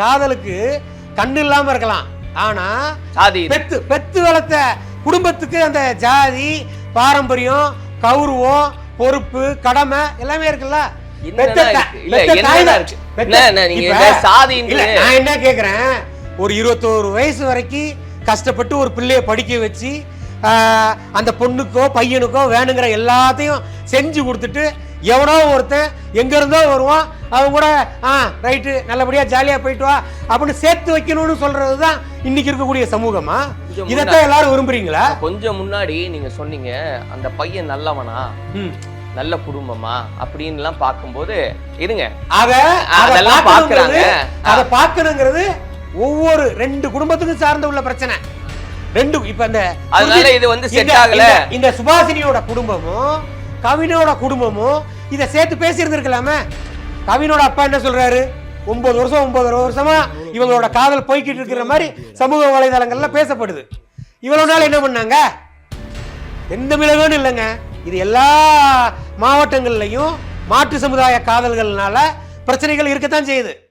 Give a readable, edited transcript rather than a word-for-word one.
காதலுக்கு கண்ணு இல்லாம இருக்கலாம், ஆனா பெத்து வளர்த்த குடும்பத்துக்கு அந்த ஜாதி, பாரம்பரியம், கௌரவம், பொறுப்பு, கடமை எல்லாமே இருக்குல்ல. நான் என்ன கேக்குறேன், ஒரு 21 வயசு வரைக்கும் கஷ்டப்பட்டு ஒரு பிள்ளைய படிக்க வச்சு அந்த பொண்ணுக்கோ பையனுக்கோ வேணுங்கிற எல்லாத்தையும் செஞ்சு கொடுத்துட்டு எவனோ ஒருத்தன் எங்க இருந்தோ வருவான், அவன் கூட ரைட்டு நல்லபடியா ஜாலியா போயிட்டு வா அப்படின்னு சேர்த்து வைக்கணும்னு சொல்றதுதான் இன்னைக்கு இருக்கக்கூடிய சமூகமா? இதத்தான் எல்லாரும் விரும்புறீங்களா? கொஞ்சம் முன்னாடி நீங்க சொன்னீங்க அந்த பையன் நல்லவனா, நல்ல குடும்பமா அப்படின்னு எல்லாம் பார்க்கும்போது இருங்க, அதெல்லாம் பாக்குறாங்க. அதை பார்க்கணுங்கிறது ஒவ்வொரு 2 குடும்பத்துக்கும் சார்ந்த உள்ள பிரச்சனை. இப்ப இது வந்து செட் ஆகல. இந்த சுபாசினியோட குடும்பமும் கவினோட குடும்பமும் இதை சேர்த்து பேசி இருந்திருக்கலாமே. கவினோட அப்பா என்ன சொல்றாரு, 9 வருஷமா இவங்களோட காதல் போய்கிட்டு இருக்கிற மாதிரி சமூக வலைதளங்கள்ல பேசப்படுது. இவ்வளவு நாள் என்ன பண்ணாங்க? எந்த மிளகுன்னு இல்லைங்க. இது எல்லா மாவட்டங்கள்லயும் மாற்று சமுதாய காதல்கள்னால பிரச்சனைகள் இருக்கத்தான் செய்யுது.